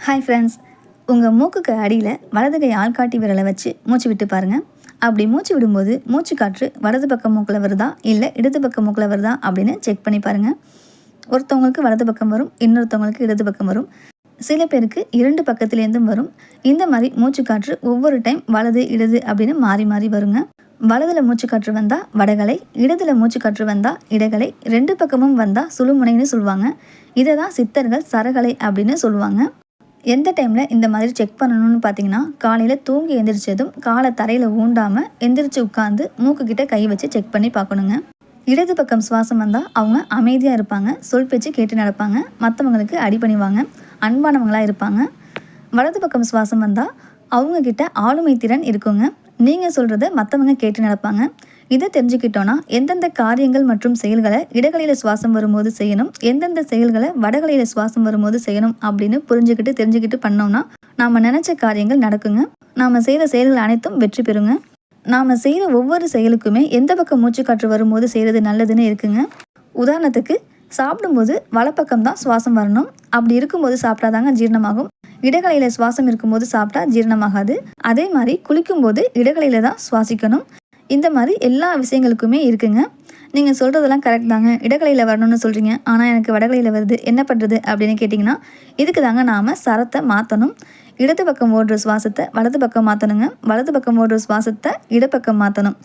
Hi friends, உங்கள் மூக்குக்கு அடியில் வலது கை ஆள்காட்டி விரலை வச்சு மூச்சு விட்டு பாருங்கள். அப்படி மூச்சு விடும்போது மூச்சு காற்று வலது பக்கம் மூக்கில் வருதா இல்லை இடது பக்கம் மூக்கில் வருதா அப்படின்னு செக் பண்ணி பாருங்கள். ஒருத்தவங்களுக்கு வலது பக்கம் வரும், இன்னொருத்தவங்களுக்கு இடது பக்கம் வரும். சில பேருக்கு 2 பக்கத்துலேருந்தும் வரும். இந்த மாதிரி மூச்சு காற்று ஒவ்வொரு டைம் வலது இடது அப்படின்னு மாறி மாறி வருங்க. வலதில் மூச்சு காற்று வந்தால் வடகலை, இடத்துல மூச்சு காற்று வந்தால் இடகலை, 2 பக்கமும் வந்தால் சுழுமுனைன்னு சொல்லுவாங்க. இதை தான் சித்தர்கள் சரகலை அப்படின்னு சொல்லுவாங்க. எந்த டைமில் இந்த மாதிரி செக் பண்ணணும்னு பார்த்தீங்கன்னா, காலையில் தூங்கி எந்திரிச்சதும் காலை தரையில் ஊண்டாமல் எந்திரிச்சு உட்காந்து மூக்குக்கிட்ட கை வச்சு செக் பண்ணி பார்க்கணுங்க. இடது பக்கம் சுவாசம் வந்தால் அவங்க அமைதியாக இருப்பாங்க, சொல் பேச்சு கேட்டு நடப்பாங்க, மற்றவங்களுக்கு அடிபணிவாங்க, அன்பானவங்களாக இருப்பாங்க. வலது பக்கம் சுவாசம் வந்தால் அவங்கக்கிட்ட ஆளுமை திறன் இருக்குங்க, நீங்கள் சொல்கிறத மற்றவங்க கேட்டு நடப்பாங்க. இதை தெரிஞ்சுக்கிட்டோன்னா எந்தெந்த காரியங்கள் மற்றும் செயல்களை இடகலையில் சுவாசம் வரும்போது செய்யணும், எந்தெந்த செயல்களை வடகலையில் சுவாசம் வரும்போது செய்யணும் அப்படின்னு தெரிஞ்சுக்கிட்டு பண்ணோம்னா நாம் நினச்ச காரியங்கள் நடக்குங்க. நாம் செய்கிற செயல்கள் அனைத்தும் வெற்றி பெறுங்க. நாம் செய்கிற ஒவ்வொரு செயலுக்குமே எந்த பக்கம் மூச்சு காற்று வரும்போது செய்கிறது நல்லதுன்னு இருக்குங்க. உதாரணத்துக்கு, சாப்பிடும்போது வலப்பக்கம் தான் சுவாசம் வரணும். அப்படி இருக்கும்போது சாப்பிட்டாதாங்க ஜீரணமாகும். இடகலையில் சுவாசம் இருக்கும்போது சாப்பிட்டா ஜீரணமாகாது. அதே மாதிரி குளிக்கும்போது இடகலையில் தான் சுவாசிக்கணும். இந்த மாதிரி எல்லா விஷயங்களுக்குமே இருக்குங்க. நீங்கள் சொல்கிறதெல்லாம் கரெக்ட் தாங்க, இடகலையில் வரணும்னு சொல்கிறீங்க, ஆனால் எனக்கு வடகலையில் வருது, என்ன பண்ணுறது அப்படின்னு கேட்டிங்கன்னா, இதுக்கு தாங்க நாம் சரத்தை மாற்றணும். இடது பக்கம் ஓடுற சுவாசத்தை வலது பக்கம் மாற்றணுங்க, வலது பக்கம் ஓடுற சுவாசத்தை இடப்பக்கம் மாற்றணும்.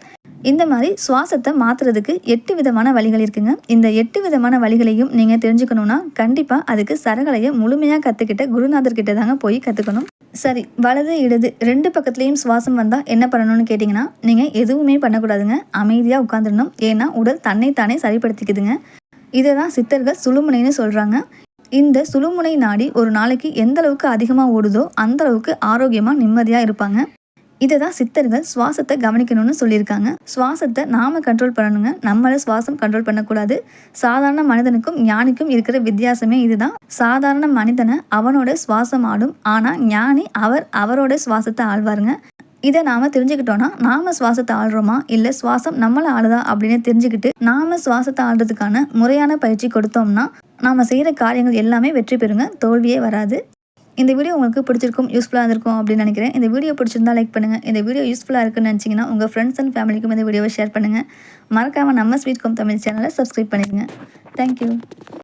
இந்த மாதிரி சுவாசத்தை மாற்றுறதுக்கு 8 விதமான வழிகள் இருக்குங்க. இந்த 8 விதமான வழிகளையும் நீங்கள் தெரிஞ்சுக்கணுன்னா கண்டிப்பாக அதுக்கு சரகலையை முழுமையாக கற்றுக்கிட்ட குருநாதர்கிட்ட தாங்க போய் கற்றுக்கணும். சரி, வலது இடது 2 பக்கத்துலேயும் சுவாசம் வந்தால் என்ன பண்ணணும்னு கேட்டிங்கன்னா, நீங்கள் எதுவுமே பண்ணக்கூடாதுங்க, அமைதியாக உட்காந்துடணும். ஏன்னா உடல் தன்னைத்தானே சரிப்படுத்திக்குதுங்க. இதை தான் சித்தர்கள் சுழுமுனைன்னு சொல்கிறாங்க. இந்த சுழுமுனை நாடி ஒரு நாளைக்கு எந்த அளவுக்கு அதிகமாக ஓடுதோ அந்த அளவுக்கு ஆரோக்கியமாக நிம்மதியாக இருப்பாங்க. இதை தான் சித்தர்கள் சுவாசத்தை கவனிக்கணும்னு சொல்லியிருக்காங்க. சுவாசத்தை நாம் கண்ட்ரோல் பண்ணணுங்க, நம்மளை சுவாசம் கண்ட்ரோல் பண்ணக்கூடாது. சாதாரண மனிதனுக்கும் ஞானிக்கும் இருக்கிற வித்தியாசமே இதுதான். சாதாரண மனிதனை அவனோட சுவாசம் ஆடும், ஆனால் ஞானி அவரோட சுவாசத்தை ஆழ்வாருங்க. இதை நாம் தெரிஞ்சுக்கிட்டோன்னா நாம் சுவாசத்தை ஆள்றோமா இல்லை சுவாசம் நம்மளை ஆளுதா அப்படின்னு தெரிஞ்சுக்கிட்டு நாம் சுவாசத்தை ஆள்றதுக்கான முறையான பயிற்சி கொடுத்தோம்னா நாம் செய்கிற காரியங்கள் எல்லாமே வெற்றி பெறுங்க, தோல்வியே வராது. இந்த வீடியோ உங்களுக்கு பிடிச்சிருக்கும், யூஸ்ஃபுல்லாக இருந்திருக்கும் அப்படின்னு நினைக்கிறேன். இந்த வீடியோ பிடிச்சிருந்தா லைக் பண்ணுங்கள். இந்த வீடியோ யூஸ்ஃபுல்லாக இருக்குன்னு நினச்சிங்கன்னா உங்கள் ஃப்ரெண்ட்ஸ் அண்ட் ஃபேமிலிக்கும் இந்த வீடியோவை ஷேர் பண்ணுங்கள். மறக்காமல் நம்ம ஸ்வீட் கோம் தமிழ் சேனலை சப்ஸ்கிரைப் பண்ணிடுங்க. தேங்க்யூ.